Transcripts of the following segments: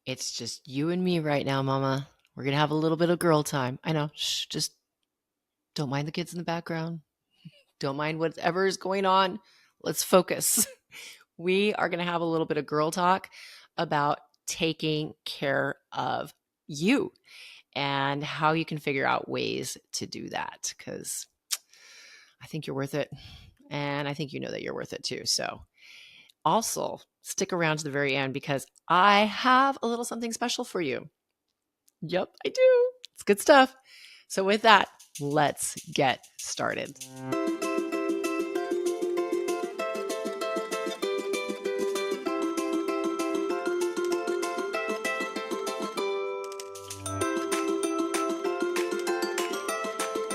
It's just you and me right now, Mama. We're going to have a little bit of girl time. I know. Shh, just don't mind the kids in the background. Don't mind whatever is going on. Let's focus. We are going to have a little bit of girl talk about taking care of you and how you can figure out ways to do that, because I think you're worth it. And I think you know that you're worth it too. So also stick around to the very end because I have a little something special for you. Yep, I do. It's good stuff. So with that, let's get started.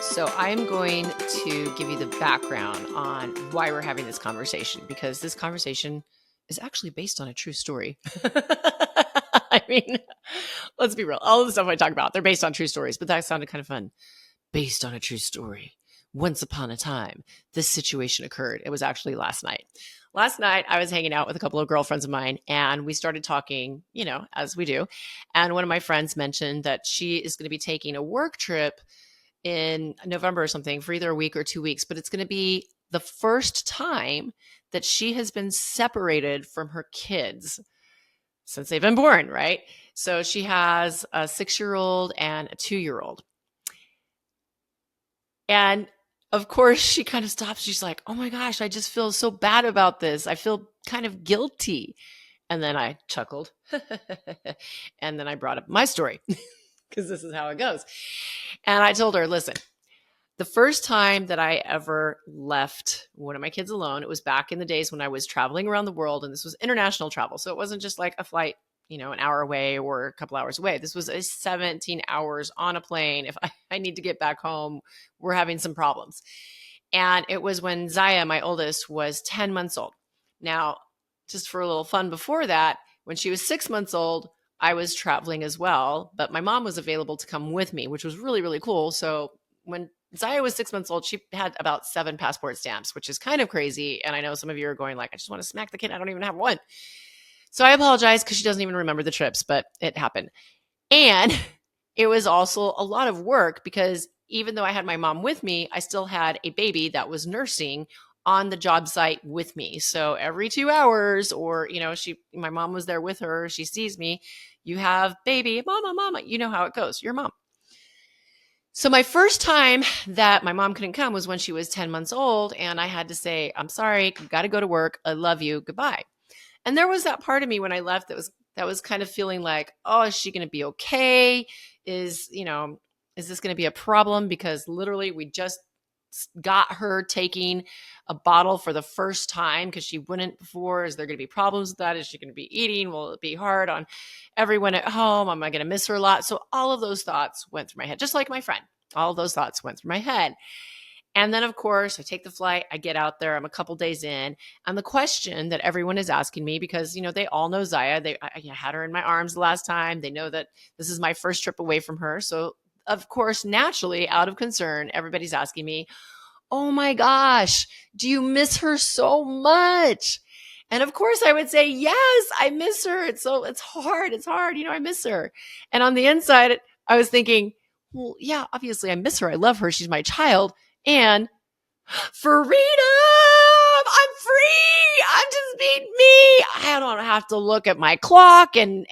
So I'm going to give you the background on why we're having this conversation, because this conversation is actually based on a true story. I mean, let's be real. All the stuff I talk about, they're based on true stories, but that sounded kind of fun. Based on a true story. Once upon a time, this situation occurred. It was actually last night. Last night, I was hanging out with a couple of girlfriends of mine, and we started talking, as we do. And one of my friends mentioned that she is going to be taking a work trip in November or something for either a week or 2 weeks, but it's going to be the first time that she has been separated from her kids since they've been born, right? So she has a 6-year-old and a 2-year-old. And of course, she kind of stops. She's like, oh my gosh, I just feel so bad about this. I feel kind of guilty. And then I chuckled. And then I brought up my story because this is how it goes. And I told her, listen, the first time that I ever left one of my kids alone, it was back in the days when I was traveling around the world, and this was international travel. So it wasn't just like a flight, an hour away or a couple hours away. This was a 17 hours on a plane. If I need to get back home, we're having some problems. And it was when Zaya, my oldest, was 10 months old. Now, just for a little fun before that, when she was 6 months old, I was traveling as well, but my mom was available to come with me, which was really, really cool. So when Zaya was 6 months old, she had about 7 passport stamps, which is kind of crazy. And I know some of you are going like, I just want to smack the kid. I don't even have one. So I apologize because she doesn't even remember the trips, but it happened. And it was also a lot of work because even though I had my mom with me, I still had a baby that was nursing on the job site with me. So every 2 hours, or, my mom was there with her. She sees me. You have baby, mama, you know how it goes. Your mom. So my first time that my mom couldn't come was when she was 10 months old. And I had to say, I'm sorry, got to go to work. I love you. Goodbye. And there was that part of me when I left that was kind of feeling like, oh, is she going to be okay? Is this going to be a problem? Because literally we just got her taking a bottle for the first time because she wouldn't before. Is there going to be problems with that? Is she going to be eating? Will it be hard on everyone at home? Am I going to miss her a lot? So all of those thoughts went through my head, just like my friend. All of those thoughts went through my head. And then, of course, I take the flight. I get out there. I'm a couple days in. And the question that everyone is asking me, because, they all know Zaya. I had her in my arms the last time. They know that this is my first trip away from her. So, of course, naturally, out of concern, everybody's asking me, oh my gosh, do you miss her so much? And of course I would say, yes, I miss her. It's hard. It's hard. I miss her. And on the inside, I was thinking, well, yeah, obviously I miss her. I love her. She's my child. And freedom! I'm free! I'm just being me! I don't have to look at my clock and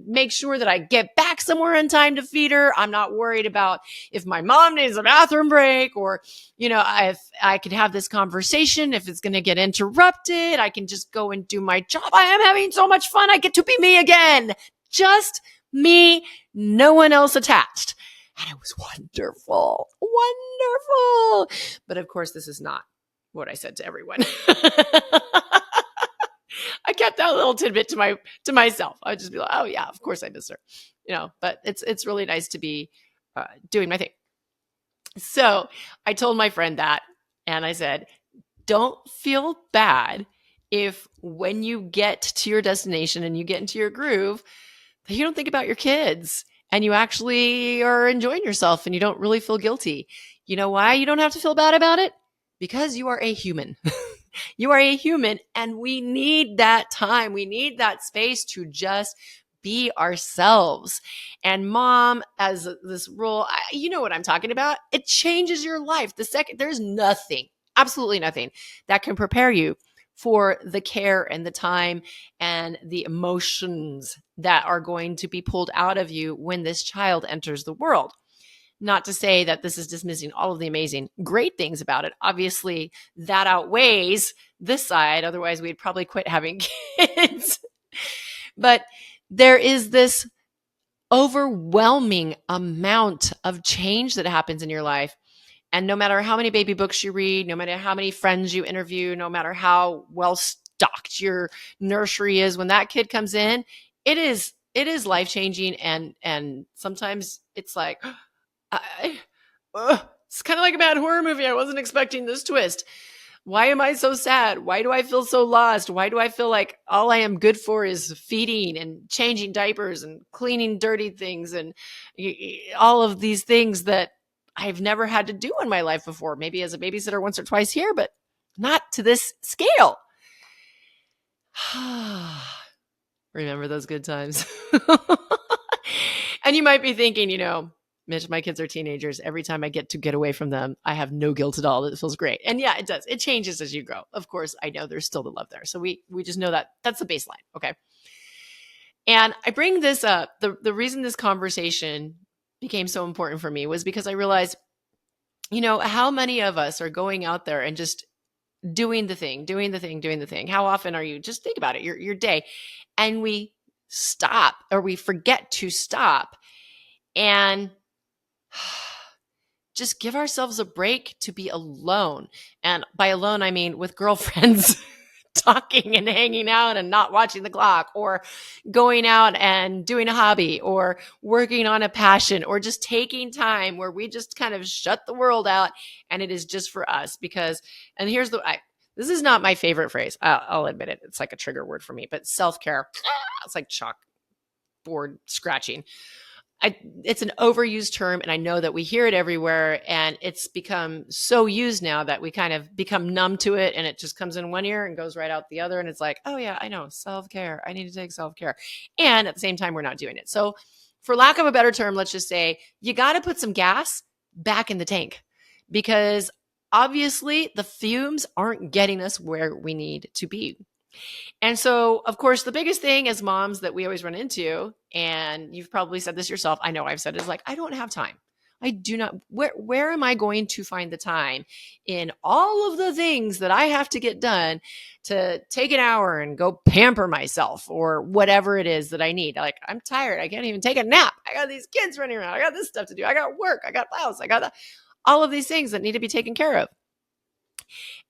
make sure that I get back somewhere in time to feed her. I'm not worried about if my mom needs a bathroom break, or, if I could have this conversation, if it's going to get interrupted, I can just go and do my job. I am having so much fun. I get to be me again. Just me, no one else attached. And it was wonderful, wonderful. But of course, this is not what I said to everyone. I kept that little tidbit to myself. I would just be like, oh yeah, of course I miss her, but it's really nice to be doing my thing. So I told my friend that, and I said, don't feel bad if when you get to your destination and you get into your groove, that you don't think about your kids and you actually are enjoying yourself and you don't really feel guilty. You know why you don't have to feel bad about it? Because you are a human. You are a human, and we need that time. We need that space to just be ourselves. And mom, as this role, you know what I'm talking about. It changes your life. The second, there's nothing, absolutely nothing that can prepare you for the care and the time and the emotions that are going to be pulled out of you when this child enters the world. Not to say that this is dismissing all of the amazing, great things about it. Obviously, that outweighs this side. Otherwise, we'd probably quit having kids. But there is this overwhelming amount of change that happens in your life. And no matter how many baby books you read, no matter how many friends you interview, no matter how well stocked your nursery is, when that kid comes in, it is life changing. And sometimes it's like, it's kind of like a bad horror movie. I wasn't expecting this twist. Why am I so sad? Why do I feel so lost? Why do I feel like all I am good for is feeding and changing diapers and cleaning dirty things and all of these things that I've never had to do in my life before? Maybe as a babysitter once or twice here, but not to this scale. Remember those good times. And you might be thinking, Mitch, my kids are teenagers. Every time I get away from them, I have no guilt at all. It feels great. And yeah, it does. It changes as you grow. Of course, I know there's still the love there. So we just know that that's the baseline. Okay. And I bring this up. The reason this conversation became so important for me was because I realized, how many of us are going out there and just doing the thing. How often are you, just think about it, your day, and we stop or we forget to stop and just give ourselves a break to be alone. And by alone, I mean with girlfriends talking and hanging out and not watching the clock, or going out and doing a hobby, or working on a passion, or just taking time where we just kind of shut the world out and it is just for us. Because, and here's this is not my favorite phrase. I'll admit it. It's like a trigger word for me, but self-care, it's like chalkboard scratching. It's an overused term, and I know that we hear it everywhere, and it's become so used now that we kind of become numb to it, and it just comes in one ear and goes right out the other. And it's like, oh yeah, I know, self-care. I need to take self-care. And at the same time, we're not doing it. So for lack of a better term, let's just say you got to put some gas back in the tank, because obviously the fumes aren't getting us where we need to be. And so, of course, the biggest thing as moms that we always run into, and you've probably said this yourself, I know I've said it, is like, I don't have time. I do not, where am I going to find the time in all of the things that I have to get done to take an hour and go pamper myself or whatever it is that I need? Like, I'm tired. I can't even take a nap. I got these kids running around. I got this stuff to do. I got work. I got house. I got all of these things that need to be taken care of.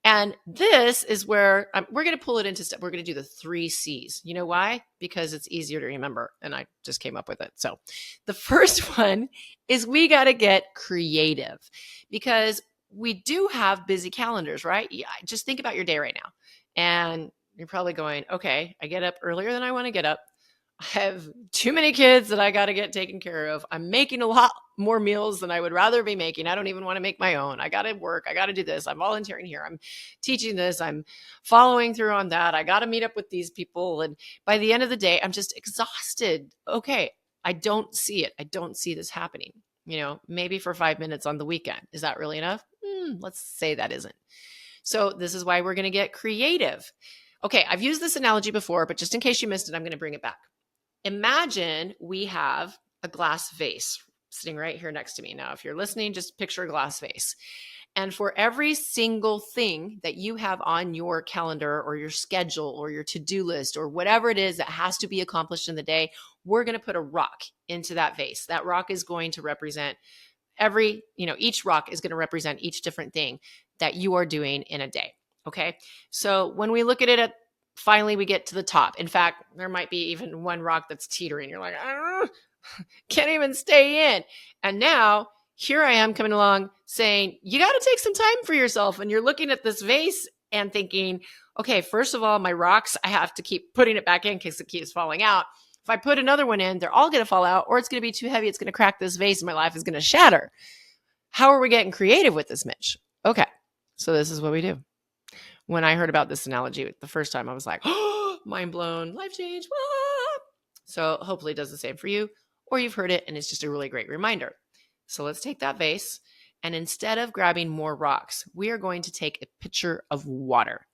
And this is where we're going to pull it into step. We're going to do the 3 C's. You know why? Because it's easier to remember. And I just came up with it. So the first one is we got to get creative, because we do have busy calendars, right? Yeah, just think about your day right now. And you're probably going, okay, I get up earlier than I want to get up. I have too many kids that I got to get taken care of. I'm making a lot more meals than I would rather be making. I don't even want to make my own. I got to work. I got to do this. I'm volunteering here. I'm teaching this. I'm following through on that. I got to meet up with these people. And by the end of the day, I'm just exhausted. Okay. I don't see it. I don't see this happening. Maybe for 5 minutes on the weekend. Is that really enough? Let's say that isn't. So this is why we're going to get creative. Okay. I've used this analogy before, but just in case you missed it, I'm going to bring it back. Imagine we have a glass vase sitting right here next to me. Now, if you're listening, just picture a glass vase. And for every single thing that you have on your calendar or your schedule or your to-do list or whatever it is that has to be accomplished in the day, we're going to put a rock into that vase. That rock is going to represent each rock is going to represent each different thing that you are doing in a day. Okay. So when we look at it finally we get to the top. In fact, there might be even one rock that's teetering. You're like, can't even stay in. And now here I am coming along saying, you got to take some time for yourself. And you're looking at this vase and thinking, okay, first of all, my rocks, I have to keep putting it back in because it keeps falling out. If I put another one in, they're all going to fall out, or it's going to be too heavy. It's going to crack this vase and my life is going to shatter. How are we getting creative with this, Mitch? Okay. So this is what we do. When I heard about this analogy the first time, I was like, oh, mind blown, life change. Ah. So hopefully it does the same for you, or you've heard it and it's just a really great reminder. So let's take that vase, and instead of grabbing more rocks, we are going to take a pitcher of water,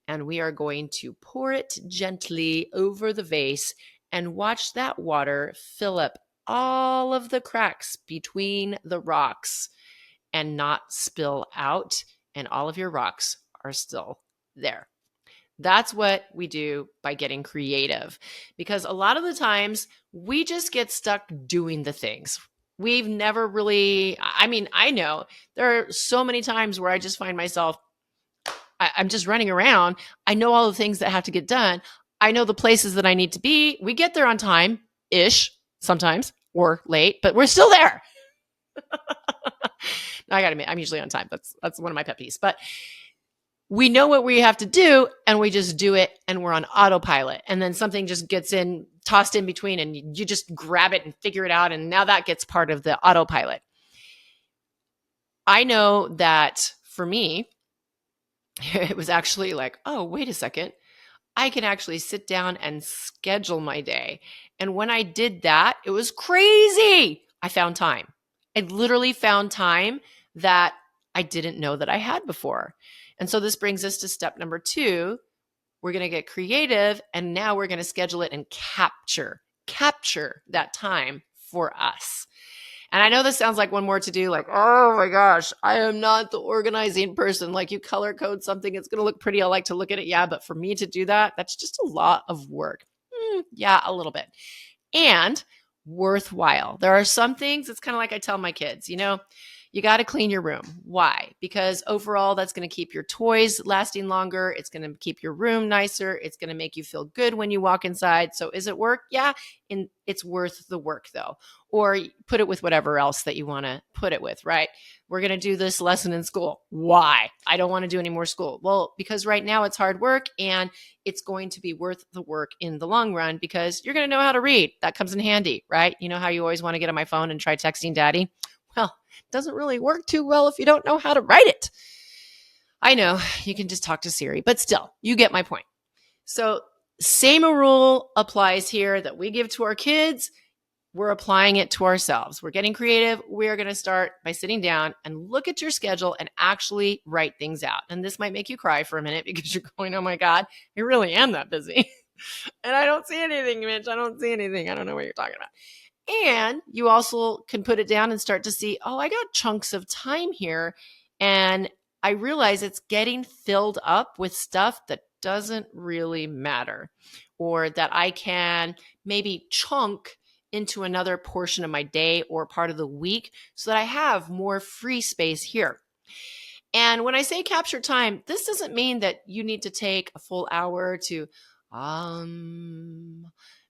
and we are going to pour it gently over the vase and watch that water fill up all of the cracks between the rocks and not spill out, and all of your rocks are still there. That's what we do by getting creative, because a lot of the times we just get stuck doing the things. We've never really, I know there are so many times where I just find myself, I'm just running around. I know all the things that have to get done. I know the places that I need to be. We get there on time ish sometimes, or late, but we're still there. I gotta admit, I'm usually on time. That's one of my pet peeves. But we know what we have to do, and we just do it, and we're on autopilot. And then something just gets tossed in between, and you just grab it and figure it out. And now that gets part of the autopilot. I know that for me, it was actually like, oh, wait a second. I can actually sit down and schedule my day. And when I did that, it was crazy. I found time. I literally found time that I didn't know that I had before. And so this brings us to step number 2. We're going to get creative, and now we're going to schedule it and capture that time for us. And I know this sounds like one more to do, like, oh my gosh, I am not the organizing person. Like, you color code something, it's going to look pretty. I like to look at it. Yeah. But for me to do that, that's just a lot of work. Yeah, a little bit. And worthwhile. There are some things, it's kind of like I tell my kids, you got to clean your room. Why? Because overall, that's going to keep your toys lasting longer. It's going to keep your room nicer. It's going to make you feel good when you walk inside. So is it work? Yeah. And it's worth the work though. Or put it with whatever else that you want to put it with, right? We're going to do this lesson in school. Why? I don't want to do any more school. Well, because right now it's hard work, and it's going to be worth the work in the long run, because you're going to know how to read. That comes in handy, right? You know how you always want to get on my phone and try texting daddy? Well, it doesn't really work too well if you don't know how to write it. I know you can just talk to Siri, but still, you get my point. So same rule applies here that we give to our kids. We're applying it to ourselves. We're getting creative. We're going to start by sitting down and look at your schedule and actually write things out. And this might make you cry for a minute, because you're going, oh my God, I really am that busy. And I don't see anything, Mitch. I don't see anything. I don't know what you're talking about. And you also can put it down and start to see, oh, I got chunks of time here. And I realize it's getting filled up with stuff that doesn't really matter, or that I can maybe chunk into another portion of my day or part of the week, so that I have more free space here. And when I say capture time, this doesn't mean that you need to take a full hour to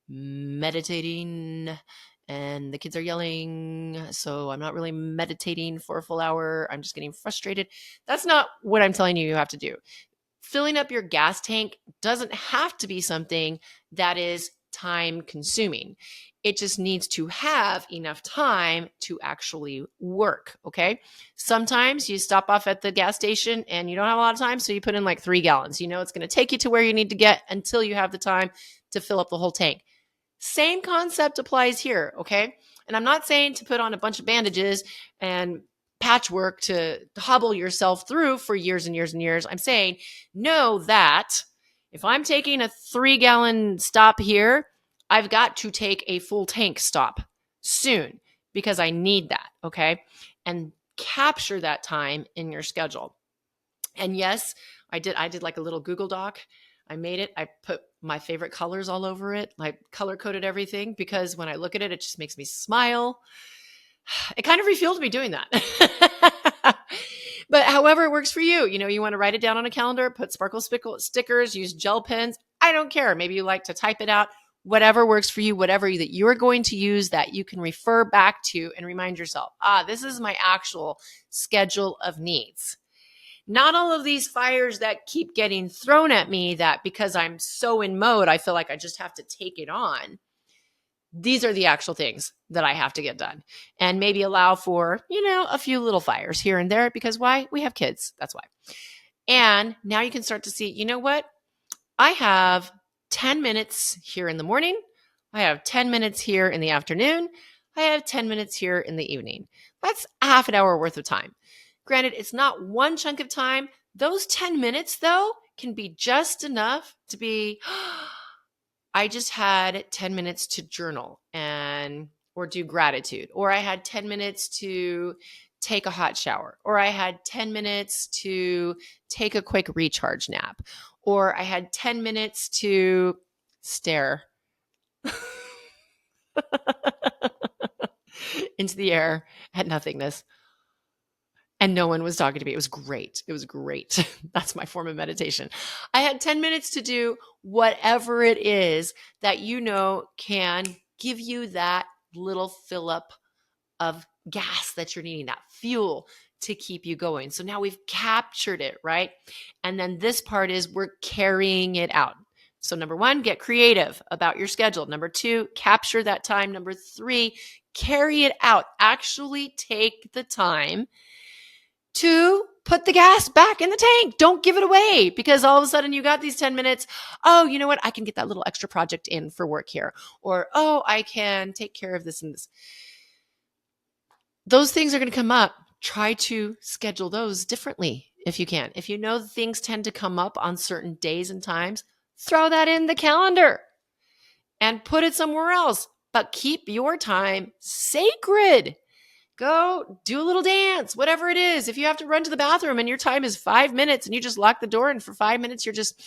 meditating, and the kids are yelling, so I'm not really meditating for a full hour. I'm just getting frustrated. That's not what I'm telling you have to do. Filling up your gas tank doesn't have to be something that is time consuming. It just needs to have enough time to actually work, okay? Sometimes you stop off at the gas station and you don't have a lot of time, so you put in like 3 gallons. It's going to take you to where you need to get until you have the time to fill up the whole tank. Same concept applies here, okay? And I'm not saying to put on a bunch of bandages and patchwork to hobble yourself through for years and years and years. I'm saying know that if I'm taking a 3-gallon stop here, I've got to take a full tank stop soon, because I need that, okay? And capture that time in your schedule. And yes, I did like a little Google Doc. I made it. I put my favorite colors all over it. I color coded everything, because when I look at it, it just makes me smile. It kind of refueled me doing that. But however it works for you, you want to write it down on a calendar, put sparkle stickers, use gel pens. I don't care. Maybe you like to type it out. Whatever works for you, whatever that you're going to use that you can refer back to and remind yourself, this is my actual schedule of needs. Not all of these fires that keep getting thrown at me, that because I'm so in mode, I feel like I just have to take it on. These are the actual things that I have to get done, and maybe allow for, a few little fires here and there, because why? We have kids. That's why. And now you can start to see, what? I have 10 minutes here in the morning. I have 10 minutes here in the afternoon. I have 10 minutes here in the evening. That's a half an hour worth of time. Granted, it's not one chunk of time. Those 10 minutes, though, can be just enough to be, I just had 10 minutes to journal or do gratitude, or I had 10 minutes to take a hot shower, or I had 10 minutes to take a quick recharge nap, or I had 10 minutes to stare into the air at nothingness. And no one was talking to me. It was great. It was great. That's my form of meditation. I had 10 minutes to do whatever it is that you know can give you that little fill up of gas that you're needing, that fuel to keep you going. So now we've captured it, right? And then this part is we're carrying it out. So number 1, get creative about your schedule. Number 2, capture that time. Number 3, carry it out. Actually take the time to put the gas back in the tank. Don't give it away because all of a sudden you got these 10 minutes. Oh, you know what? I can get that little extra project in for work here. Or, oh, I can take care of this and this. Those things are going to come up. Try to schedule those differently if you can. If you know things tend to come up on certain days and times, throw that in the calendar and put it somewhere else. But keep your time sacred. Go do a little dance, whatever it is. If you have to run to the bathroom and your time is 5 minutes and you just lock the door and for 5 minutes you're just,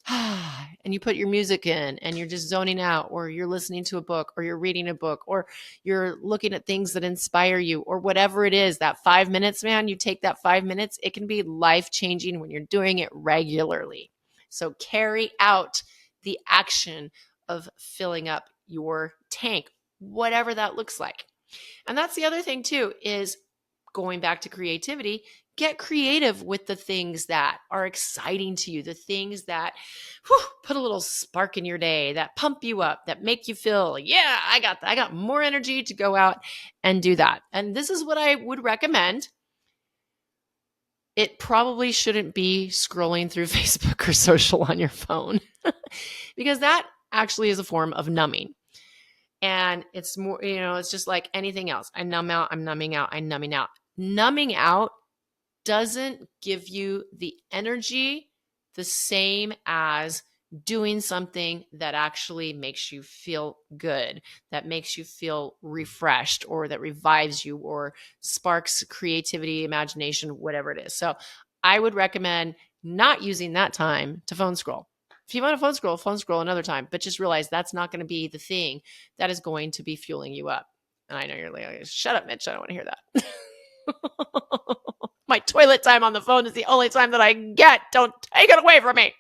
and you put your music in and you're just zoning out, or you're listening to a book, or you're reading a book, or you're looking at things that inspire you, or whatever it is, that 5 minutes, man, you take that 5 minutes, it can be life-changing when you're doing it regularly. So carry out the action of filling up your tank, whatever that looks like. And that's the other thing too, is going back to creativity, get creative with the things that are exciting to you, the things that put a little spark in your day, that pump you up, that make you feel like, yeah, I got more energy to go out and do that. And this is what I would recommend. It probably shouldn't be scrolling through Facebook or social on your phone because that actually is a form of numbing. And it's more, it's just like anything else. I numb out, I'm numbing out, I'm numbing out. Numbing out doesn't give you the energy the same as doing something that actually makes you feel good, that makes you feel refreshed, or that revives you, or sparks creativity, imagination, whatever it is. So I would recommend not using that time to phone scroll. If you want to phone scroll another time, but just realize that's not going to be the thing that is going to be fueling you up. And I know you're like, shut up, Mitch. I don't want to hear that. My toilet time on the phone is the only time that I get. Don't take it away from me.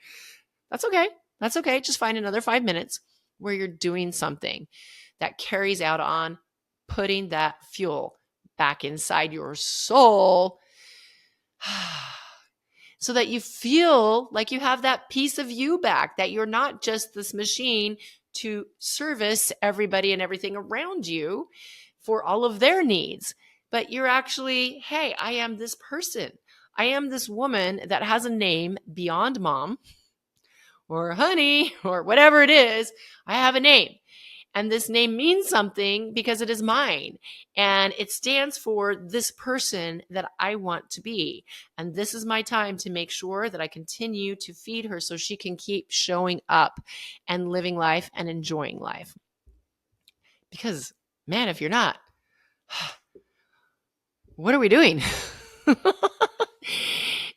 That's okay. That's okay. Just find another 5 minutes where you're doing something that carries out on putting that fuel back inside your soul. So that you feel like you have that piece of you back, that you're not just this machine to service everybody and everything around you for all of their needs, but you're actually, hey, I am this person. I am this woman that has a name beyond mom or honey or whatever it is. I have a name. And this name means something because it is mine. And it stands for this person that I want to be. And this is my time to make sure that I continue to feed her so she can keep showing up and living life and enjoying life. Because, man, if you're not, what are we doing?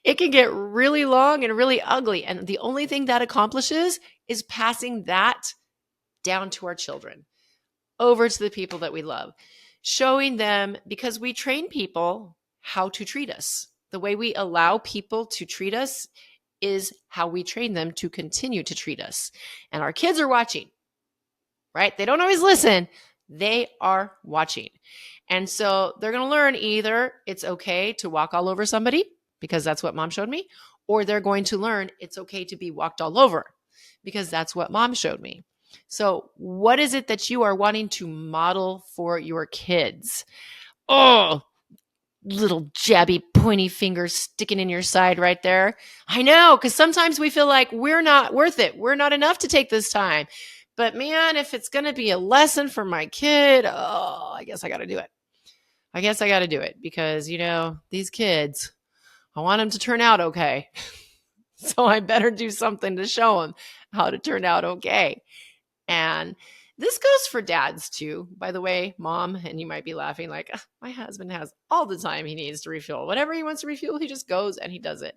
It can get really long and really ugly. And the only thing that accomplishes is passing that down to our children, over to the people that we love, showing them, because we train people how to treat us. The way we allow people to treat us is how we train them to continue to treat us. And our kids are watching, right? They don't always listen. They are watching. And so they're going to learn either it's okay to walk all over somebody because that's what mom showed me, or they're going to learn it's okay to be walked all over because that's what mom showed me. So what is it that you are wanting to model for your kids? Oh, little jabby pointy fingers sticking in your side right there. I know, because sometimes we feel like we're not worth it. We're not enough to take this time. But man, if it's going to be a lesson for my kid, oh, I guess I got to do it. I guess I got to do it because, these kids, I want them to turn out okay. So I better do something to show them how to turn out okay. And this goes for dads too, by the way, mom. And you might be laughing like, my husband has all the time he needs to refuel. Whatever he wants to refuel, he just goes and he does it.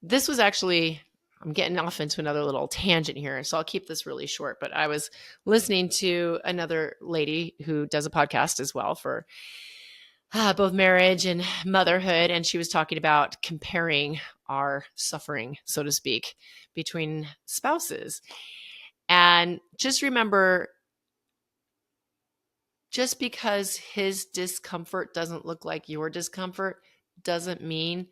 This was actually, I'm getting off into another little tangent here, so I'll keep this really short. But I was listening to another lady who does a podcast as well for both marriage and motherhood. And she was talking about comparing our suffering, so to speak, between spouses. And just remember, just because his discomfort doesn't look like your discomfort doesn't mean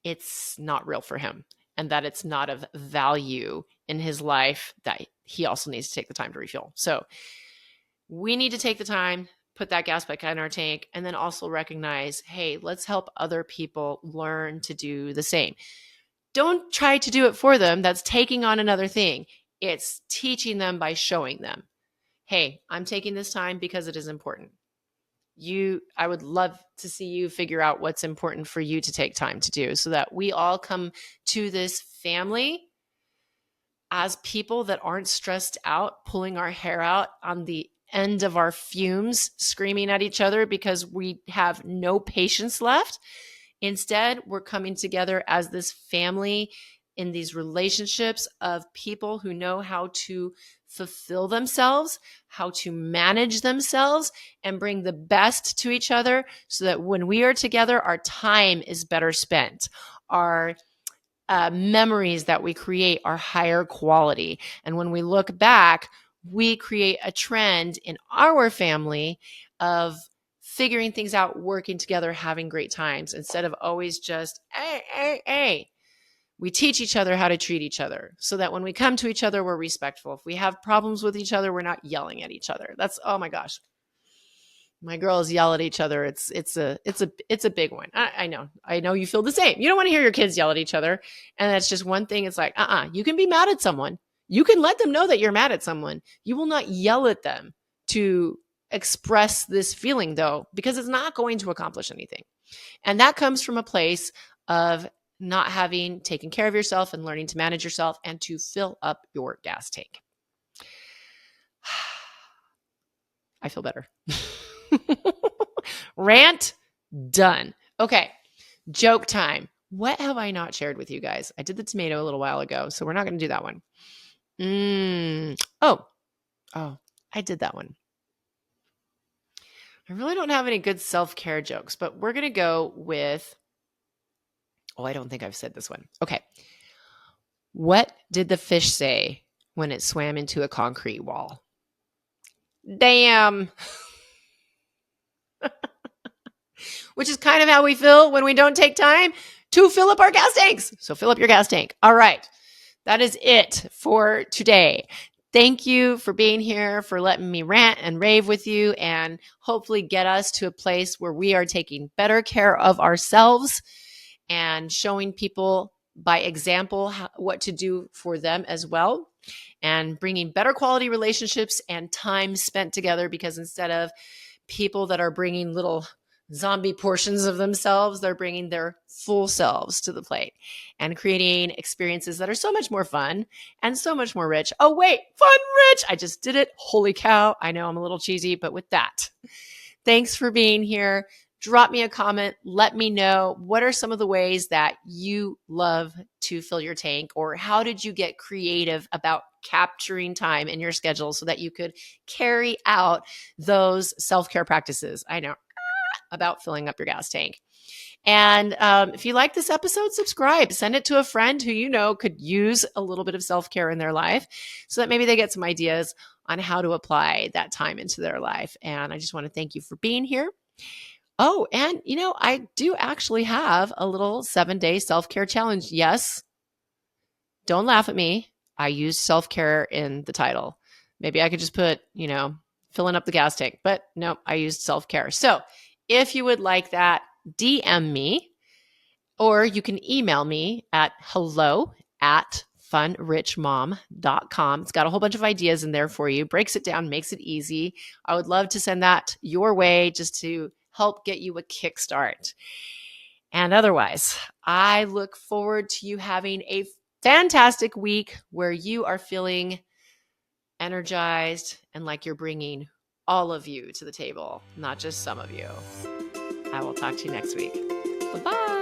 it's not real for him and that it's not of value in his life that he also needs to take the time to refuel. So we need to take the time, put that gas back in our tank, and then also recognize, hey, let's help other people learn to do the same. Don't try to do it for them. That's taking on another thing. It's teaching them by showing them, hey, I'm taking this time because it is important. I would love to see you figure out what's important for you to take time to do so that we all come to this family as people that aren't stressed out, pulling our hair out on the end of our fumes, screaming at each other because we have no patience left. Instead, we're coming together as this family in these relationships of people who know how to fulfill themselves, how to manage themselves, and bring the best to each other so that when we are together, our time is better spent. Our memories that we create are higher quality. And when we look back, we create a trend in our family of figuring things out, working together, having great times, instead of always just, hey. We teach each other how to treat each other so that when we come to each other, we're respectful. If we have problems with each other, we're not yelling at each other. That's, oh my gosh. My girls yell at each other. It's a big one. I know you feel the same. You don't want to hear your kids yell at each other. And that's just one thing. It's like, you can be mad at someone. You can let them know that you're mad at someone. You will not yell at them to express this feeling though, because it's not going to accomplish anything. And that comes from a place of not having taken care of yourself and learning to manage yourself and to fill up your gas tank. I feel better. Rant done. Okay. Joke time. What have I not shared with you guys? I did the tomato a little while ago, so we're not going to do that one. Oh, I did that one. I really don't have any good self-care jokes, but we're going to go with, I don't think I've said this one. Okay. What did the fish say when it swam into a concrete wall? Damn. Which is kind of how we feel when we don't take time to fill up our gas tanks. So fill up your gas tank. All right. That is it for today. Thank you for being here, for letting me rant and rave with you, and hopefully get us to a place where we are taking better care of ourselves and showing people by example what to do for them as well, and bringing better quality relationships and time spent together, because instead of people that are bringing little zombie portions of themselves, they're bringing their full selves to the plate and creating experiences that are so much more fun and so much more rich. Oh, wait, fun, rich. I just did it. Holy cow. I know I'm a little cheesy, but with that, thanks for being here. Drop me a comment. Let me know what are some of the ways that you love to fill your tank, or how did you get creative about capturing time in your schedule so that you could carry out those self-care practices. I know about filling up your gas tank. And if you like this episode, subscribe, send it to a friend who you know could use a little bit of self-care in their life so that maybe they get some ideas on how to apply that time into their life. And I just want to thank you for being here. Oh, and I do actually have a little 7-day self-care challenge. Yes. Don't laugh at me. I used self-care in the title. Maybe I could just put, filling up the gas tank, but no, I used self-care. So if you would like that, DM me, or you can email me at hello@fumes.com. funrichmom.com. It's got a whole bunch of ideas in there for you, breaks it down, makes it easy. I would love to send that your way just to help get you a kickstart. And otherwise, I look forward to you having a fantastic week where you are feeling energized and like you're bringing all of you to the table, not just some of you. I will talk to you next week. Bye-bye.